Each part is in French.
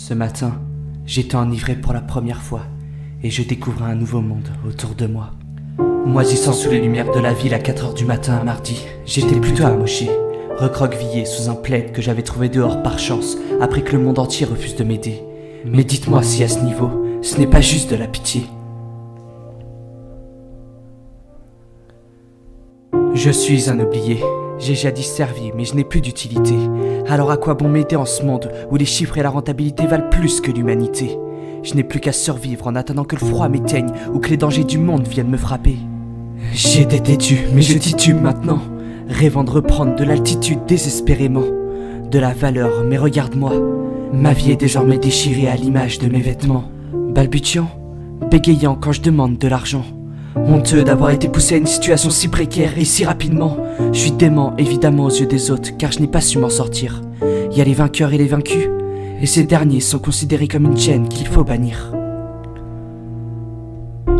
Ce matin, j'étais enivré pour la première fois et je découvrais un nouveau monde autour de moi. Moisissant sous les lumières de la ville à 4 h du matin un mardi, j'étais plutôt amoché, recroquevillé sous un plaid que j'avais trouvé dehors par chance après que le monde entier refuse de m'aider. Mais dites-moi si à ce niveau, ce n'est pas juste de la pitié. Je suis un oublié. J'ai jadis servi, mais je n'ai plus d'utilité. Alors à quoi bon m'aider en ce monde où les chiffres et la rentabilité valent plus que l'humanité? Je n'ai plus qu'à survivre en attendant que le froid m'éteigne ou que les dangers du monde viennent me frapper. J'ai été têtu, mais je titube maintenant, rêvant de reprendre de l'altitude désespérément. De la valeur, mais regarde-moi, ma vie est désormais déchirée à l'image de mes vêtements. Balbutiant, bégayant quand je demande de l'argent. Honteux d'avoir été poussé à une situation si précaire et si rapidement. Je suis dément évidemment aux yeux des autres car je n'ai pas su m'en sortir. Il y a les vainqueurs et les vaincus, et ces derniers sont considérés comme une chaîne qu'il faut bannir.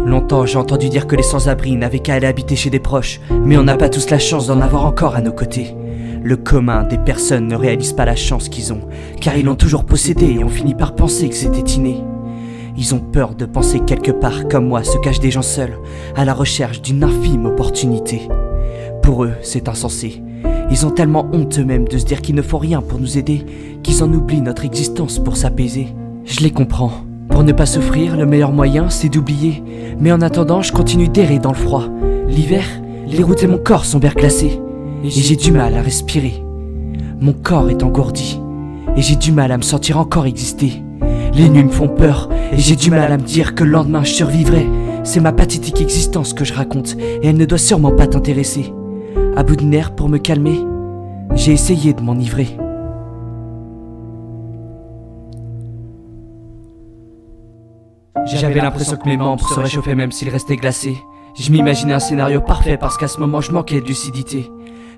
Longtemps j'ai entendu dire que les sans-abri n'avaient qu'à aller habiter chez des proches, mais on n'a pas tous la chance d'en avoir encore à nos côtés. Le commun des personnes ne réalise pas la chance qu'ils ont, car ils l'ont toujours possédée et ont fini par penser que c'était inné. Ils ont peur de penser que quelque part, comme moi, se cachent des gens seuls, à la recherche d'une infime opportunité. Pour eux, c'est insensé. Ils ont tellement honte eux-mêmes de se dire qu'ils ne font rien pour nous aider, qu'ils en oublient notre existence pour s'apaiser. Je les comprends. Pour ne pas souffrir, le meilleur moyen, c'est d'oublier. Mais en attendant, je continue d'errer dans le froid. L'hiver, les routes et mon corps sont verglacés. Et j'ai du mal à respirer. Mon corps est engourdi. Et j'ai du mal à me sentir encore exister. Les nuits me font peur, et j'ai du mal à me dire que le lendemain je survivrai. C'est ma pathétique existence que je raconte, et elle ne doit sûrement pas t'intéresser. À bout de nerfs pour me calmer, j'ai essayé de m'enivrer. J'avais l'impression que mes membres se réchauffaient même s'ils restaient glacés. Je m'imaginais un scénario parfait parce qu'à ce moment je manquais de lucidité.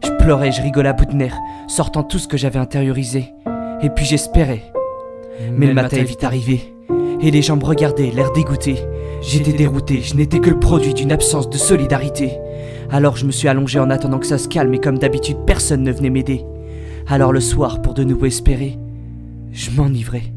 Je pleurais, je rigolais à bout de nerfs, sortant tout ce que j'avais intériorisé. Et puis j'espérais. Mais le matin est vite arrivé, et les gens me regardaient, l'air dégoûté. J'étais dérouté, je n'étais que le produit d'une absence de solidarité. Alors je me suis allongé en attendant que ça se calme, et comme d'habitude personne ne venait m'aider. Alors le soir, pour de nouveau espérer, je m'enivrais.